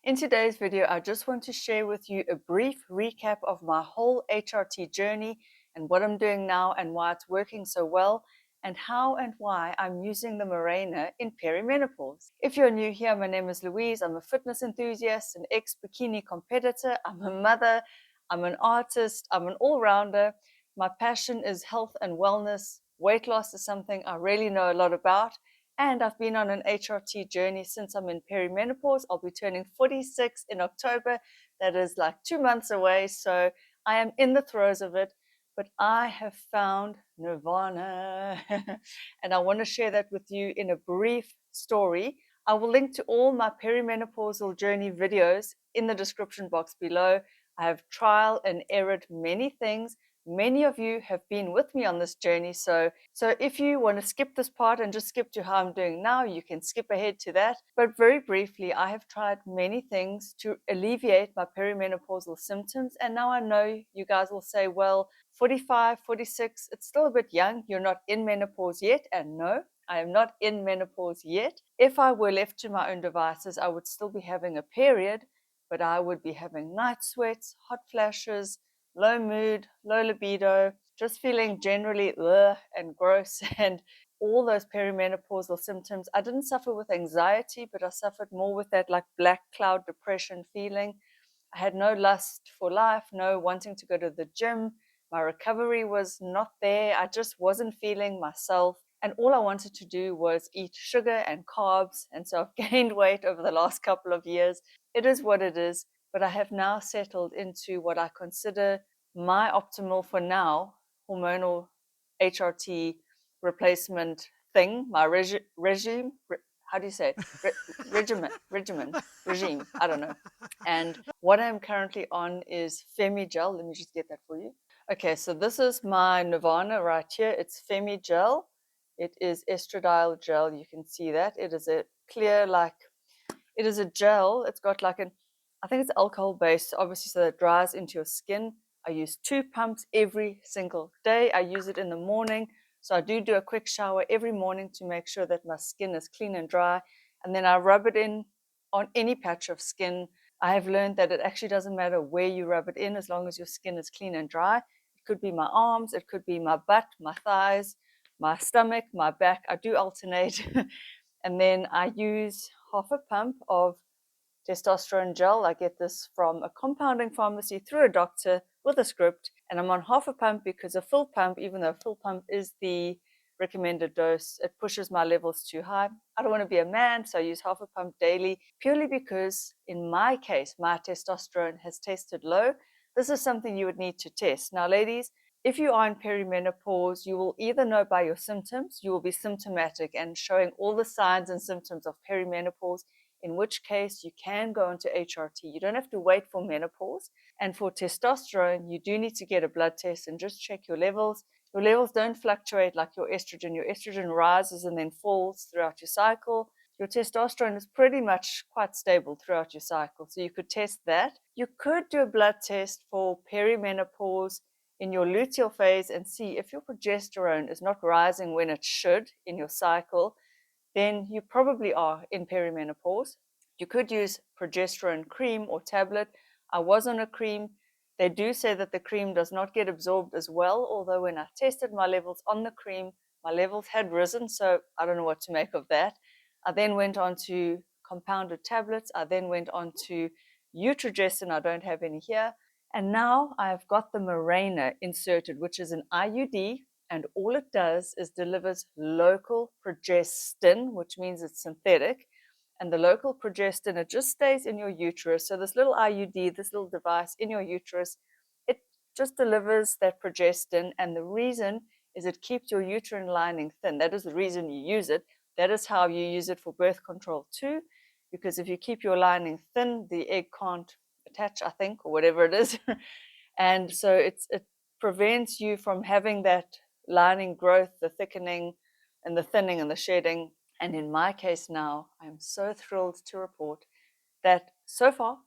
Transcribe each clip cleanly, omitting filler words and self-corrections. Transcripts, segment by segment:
In today's video, I just want to share with you a brief recap of my whole HRT journey and what I'm doing now and why it's working so well and how and why I'm using the Mirena in perimenopause. If you're new here, my name is Louise. I'm a fitness enthusiast, an ex-bikini competitor. I'm a mother. I'm an artist. I'm an all-rounder. My passion is health and wellness. Weight loss is something I really know a lot about. And I've been on an HRT journey since I'm in perimenopause. I'll be turning 46 in October. That is like 2 months away. So I am in the throes of it, but I have found nirvana. And I want to share that with you in a brief story. I will link to all my perimenopausal journey videos in the description box below. I have trial and errored many things. Many of you have been with me on this journey, so if you want to skip this part and just skip to how I'm doing now, you can skip ahead to that. But very briefly, I have tried many things to alleviate my perimenopausal symptoms, and now I know you guys will say, well, 45, 46, it's still a bit young, you're not in menopause yet. And no, I am not in menopause yet. If I were left to my own devices, I would still be having a period, but I would be having night sweats, hot flashes, low mood, low libido, just feeling generally and gross and all those perimenopausal symptoms. I didn't suffer with anxiety, but I suffered more with that like black cloud depression feeling. I had no lust for life, no wanting to go to the gym. My recovery was not there. I just wasn't feeling myself. And all I wanted to do was eat sugar and carbs. And so I've gained weight over the last couple of years. It is what it is. But I have now settled into what I consider my optimal for now hormonal HRT replacement thing, my regime. How do you say it? Regime. I don't know. And what I'm currently on is Femigel. Let me just get that for you. Okay, so this is my Nirvana right here. It's Femigel. It is estradiol gel. You can see that. It is a clear, it is a gel. It's got I think it's alcohol based, obviously, so that it dries into your skin. I use 2 pumps every single day. I use it in the morning. So I do a quick shower every morning to make sure that my skin is clean and dry. And then I rub it in on any patch of skin. I have learned that it actually doesn't matter where you rub it in as long as your skin is clean and dry. It could be my arms, it could be my butt, my thighs, my stomach, my back. I do alternate. And then I use half a pump of testosterone gel. I get this from a compounding pharmacy through a doctor with a script, and I'm on half a pump because a full pump, even though a full pump is the recommended dose, it pushes my levels too high. I don't want to be a man, so I use half a pump daily, purely because in my case, my testosterone has tested low. This is something you would need to test. Now, ladies, if you are in perimenopause, you will either know by your symptoms, you will be symptomatic and showing all the signs and symptoms of perimenopause, in which case you can go into HRT. You don't have to wait for menopause. And for testosterone, you do need to get a blood test and just check your levels. Your levels don't fluctuate like your estrogen. Your estrogen rises and then falls throughout your cycle. Your testosterone is pretty much quite stable throughout your cycle. So you could test that. You could do a blood test for perimenopause in your luteal phase and see if your progesterone is not rising when it should in your cycle, then you probably are in perimenopause. You could use progesterone cream or tablet. I was on a cream. They do say that the cream does not get absorbed as well, although when I tested my levels on the cream, my levels had risen, so I don't know what to make of that. I then went on to compounded tablets. I then went on to Estrogen. I don't have any here. And now I've got the Mirena inserted, which is an IUD, and all it does is delivers local progestin, which means it's synthetic. And the local progestin, it just stays in your uterus. So this little IUD, this little device in your uterus, it just delivers that progestin. And the reason is it keeps your uterine lining thin. That is the reason you use it. That is how you use it for birth control too, because if you keep your lining thin, the egg can't attach, I think, or whatever it is. And so it prevents you from having that lining growth, the thickening and the thinning and the shedding. And in my case now, I'm so thrilled to report that so far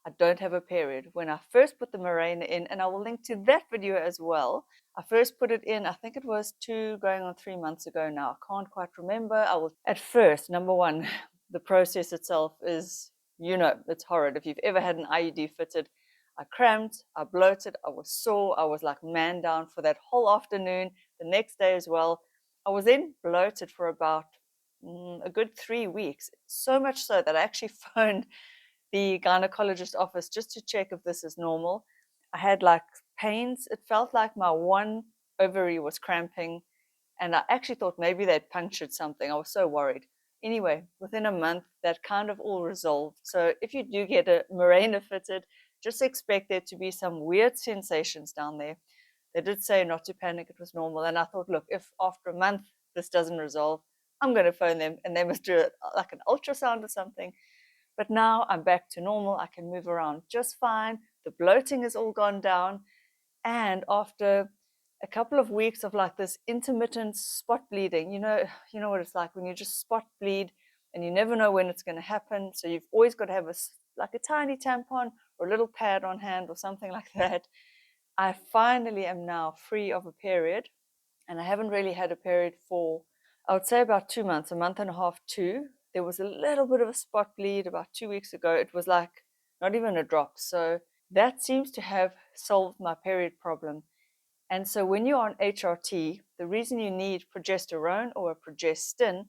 I don't have a period. When I first put the Mirena in, and I will link to that video as well, I first put it in, I think it was 2 going on 3 months ago now. I can't quite remember. At first, number one, the process itself is You know, it's horrid. If you've ever had an IUD fitted, I cramped, I bloated, I was sore, I was like man down for that whole afternoon, the next day as well. I was then bloated for about a good 3 weeks, so much so that I actually phoned the gynecologist office just to check if this is normal. I had like pains. It felt like my one ovary was cramping, and I actually thought maybe they'd punctured something. I was so worried. Anyway, within a month, that kind of all resolved. So if you do get a Mirena fitted, just expect there to be some weird sensations down there. They did say not to panic, it was normal. And I thought, look, if after a month this doesn't resolve, I'm going to phone them and they must do it like an ultrasound or something. But now I'm back to normal. I can move around just fine. The bloating has all gone down. And after a couple of weeks of like this intermittent spot bleeding, you know what it's like when you just spot bleed and you never know when it's going to happen. So you've always got to have like a tiny tampon or a little pad on hand or something like that. I finally am now free of a period, and I haven't really had a period for, I would say, about 2 months, a month and a half, two. There was a little bit of a spot bleed about 2 weeks ago. It was like not even a drop. So that seems to have solved my period problem. And so when you're on HRT, the reason you need progesterone or a progestin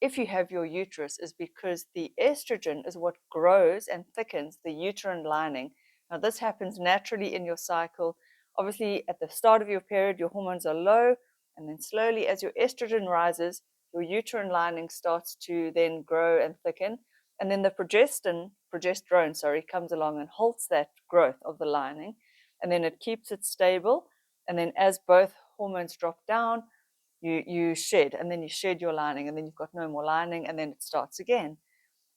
if you have your uterus is because the estrogen is what grows and thickens the uterine lining. Now, this happens naturally in your cycle. Obviously, at the start of your period, your hormones are low, and then slowly, as your estrogen rises, your uterine lining starts to then grow and thicken. And then the progesterone, comes along and halts that growth of the lining. And then it keeps it stable. And then as both hormones drop down, you shed, and then you shed your lining, and then you've got no more lining, and then it starts again.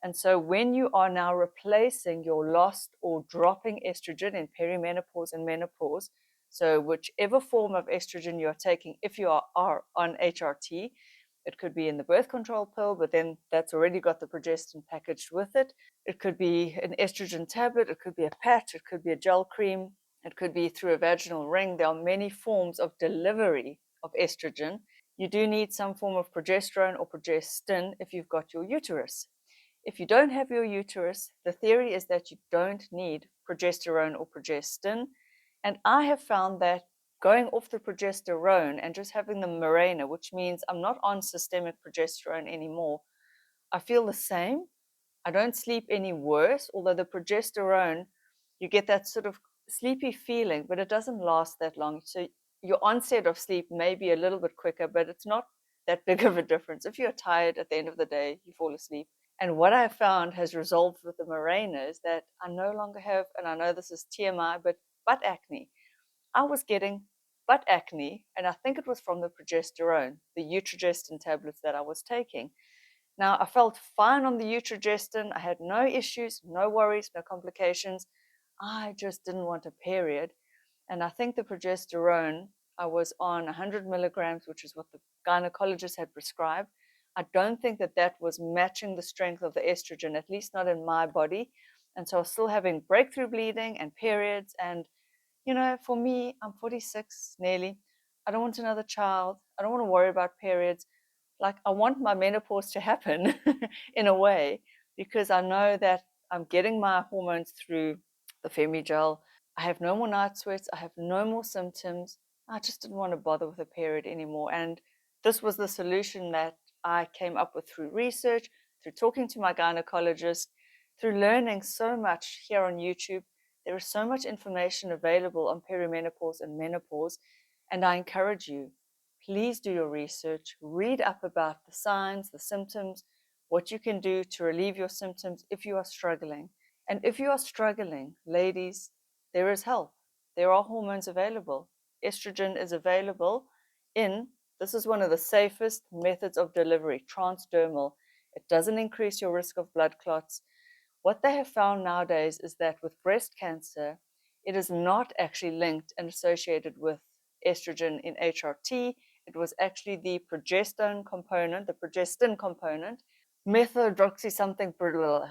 And so when you are now replacing your lost or dropping estrogen in perimenopause and menopause, so whichever form of estrogen you're taking, if you are on HRT, it could be in the birth control pill, but then that's already got the progestin packaged with it. It could be an estrogen tablet, it could be a patch, it could be a gel cream, it could be through a vaginal ring. There are many forms of delivery of estrogen. You do need some form of progesterone or progestin if you've got your uterus. If you don't have your uterus, the theory is that you don't need progesterone or progestin. And I have found that going off the progesterone and just having the Mirena, which means I'm not on systemic progesterone anymore, I feel the same. I don't sleep any worse, although the progesterone, you get that sort of sleepy feeling, but it doesn't last that long. So your onset of sleep may be a little bit quicker, but it's not that big of a difference. If you're tired at the end of the day, you fall asleep. And what I found has resolved with the Mirena is that I no longer have, and I know this is TMI, but butt acne. I was getting butt acne, and I think it was from the progesterone, the Utrogestin tablets that I was taking. Now, I felt fine on the Utrogestin. I had no issues, no worries, no complications. I just didn't want a period. And I think the progesterone, I was on 100 milligrams, which is what the gynecologist had prescribed. I don't think that that was matching the strength of the estrogen, at least not in my body. And so I was still having breakthrough bleeding and periods. And, for me, I'm 46 nearly. I don't want another child. I don't want to worry about periods. Like, I want my menopause to happen in a way, because I know that I'm getting my hormones through the Femigel. I have no more night sweats. I have no more symptoms. I just didn't want to bother with a period anymore. And this was the solution that I came up with through research, through talking to my gynecologist, through learning so much here on YouTube. There is so much information available on perimenopause and menopause. And I encourage you, please do your research, read up about the signs, the symptoms, what you can do to relieve your symptoms if you are struggling. And if you are struggling, ladies, there is help. There are hormones available. Estrogen is available this is one of the safest methods of delivery, transdermal. It doesn't increase your risk of blood clots. What they have found nowadays is that with breast cancer, it is not actually linked and associated with estrogen in HRT. It was actually the progestin component, methylhydroxy something.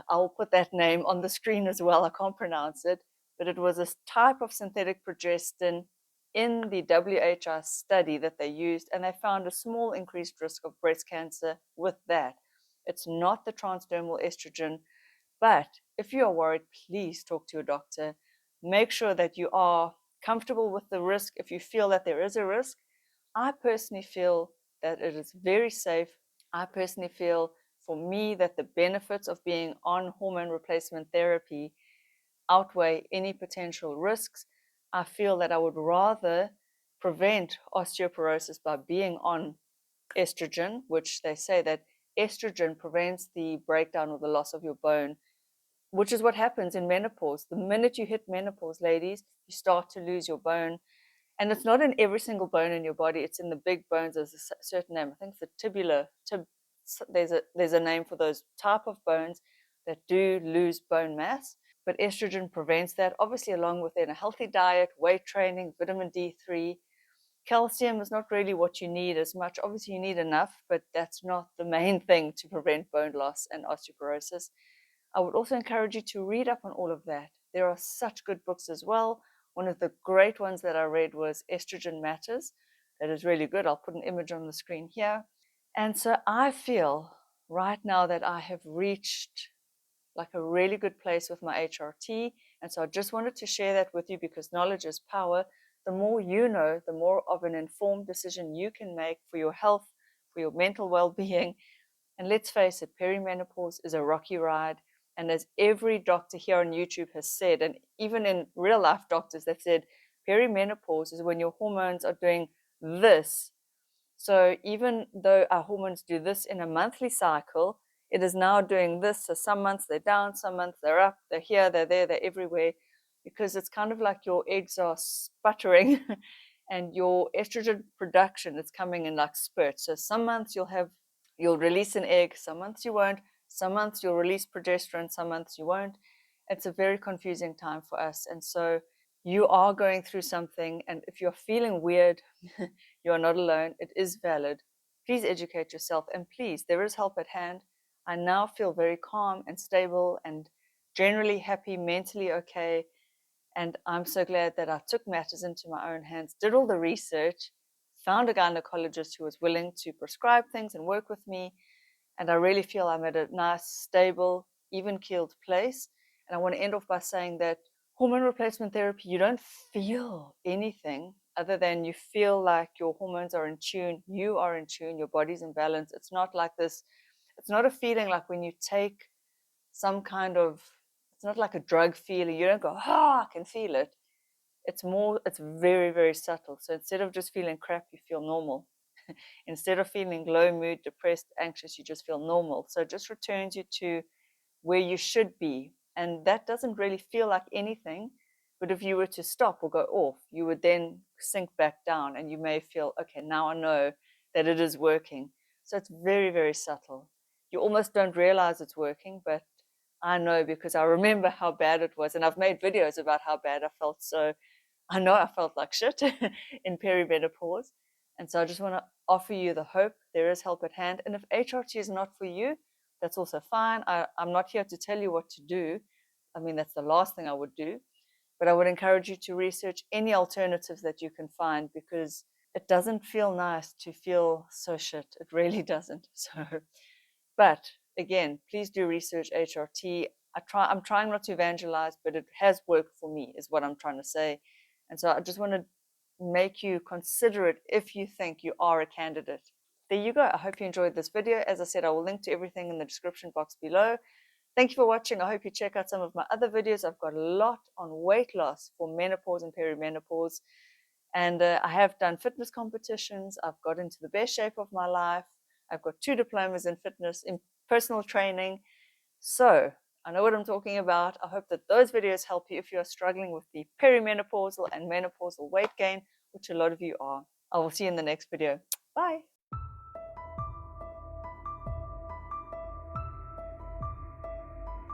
I'll put that name on the screen as well. I can't pronounce it, but it was a type of synthetic progestin in the WHI study that they used, and they found a small increased risk of breast cancer with that. It's not the transdermal estrogen, But if you are worried, please talk to your doctor. Make sure that you are comfortable with the risk. If you feel that there is a risk, I personally feel that it is very safe. I personally feel, for me, that the benefits of being on hormone replacement therapy outweigh any potential risks. I feel that I would rather prevent osteoporosis by being on estrogen, which they say that estrogen prevents the breakdown or the loss of your bone, which is what happens in menopause. The minute you hit menopause, ladies, you start to lose your bone. And it's not in every single bone in your body. It's in the big bones. There's a certain name. I think it's the tibular. There's a name for those type of bones that do lose bone mass. But estrogen prevents that, obviously, along with a healthy diet, weight training, vitamin D3. Calcium is not really what you need as much. Obviously, you need enough, but that's not the main thing to prevent bone loss and osteoporosis. I would also encourage you to read up on all of that. There are such good books as well. One of the great ones that I read was Estrogen Matters. That is really good. I'll put an image on the screen here. And so I feel right now that I have reached like a really good place with my HRT. And so I just wanted to share that with you because knowledge is power. The more you know, the more of an informed decision you can make for your health, for your mental well-being. And let's face it, perimenopause is a rocky ride. And as every doctor here on YouTube has said, and even in real life doctors, they've said perimenopause is when your hormones are doing this. So even though our hormones do this in a monthly cycle, it is now doing this. So some months they're down, some months they're up, they're here, they're there, they're everywhere, because it's kind of like your eggs are sputtering and your estrogen production is coming in like spurts. So some months you'll release an egg, some months you won't, some months you'll release progesterone, some months you won't. It's a very confusing time for us. And so you are going through something, and if you're feeling weird, you are not alone. It is valid. Please educate yourself, and please, there is help at hand. I now feel very calm and stable and generally happy, mentally okay. And I'm so glad that I took matters into my own hands, did all the research, found a gynecologist who was willing to prescribe things and work with me. And I really feel I'm at a nice, stable, even-keeled place. And I want to end off by saying that hormone replacement therapy, you don't feel anything other than you feel like your hormones are in tune, you are in tune, your body's in balance. It's not like this, it's not a feeling like when you take some kind of, it's not like a drug feeling. You don't go, I can feel it. It's very, very subtle. So instead of just feeling crap, you feel normal. Instead of feeling low mood, depressed, anxious, you just feel normal. So it just returns you to where you should be. And that doesn't really feel like anything. But if you were to stop or go off, you would then sink back down and you may feel, okay, now I know that it is working. So it's very, very subtle. You almost don't realize it's working, but I know because I remember how bad it was. And I've made videos about how bad I felt. So I know I felt like shit in perimenopause. And so I just want to offer you the hope. There is help at hand. And if HRT is not for you, that's also fine. I'm not here to tell you what to do. I mean, that's the last thing I would do. But I would encourage you to research any alternatives that you can find because it doesn't feel nice to feel so shit. It really doesn't. So, but again, please do research HRT. I'm trying not to evangelize, but it has worked for me, is what I'm trying to say. And so I just want to make you consider it if you think you are a candidate. There you go. I hope you enjoyed this video. As I said, I will link to everything in the description box below. Thank you for watching. I hope you check out some of my other videos. I've got a lot on weight loss for menopause and perimenopause. And I have done fitness competitions. I've got into the best shape of my life. I've got 2 diplomas in fitness, in personal training. So I know what I'm talking about. I hope that those videos help you if you are struggling with the perimenopausal and menopausal weight gain, which a lot of you are. I will see you in the next video. Bye.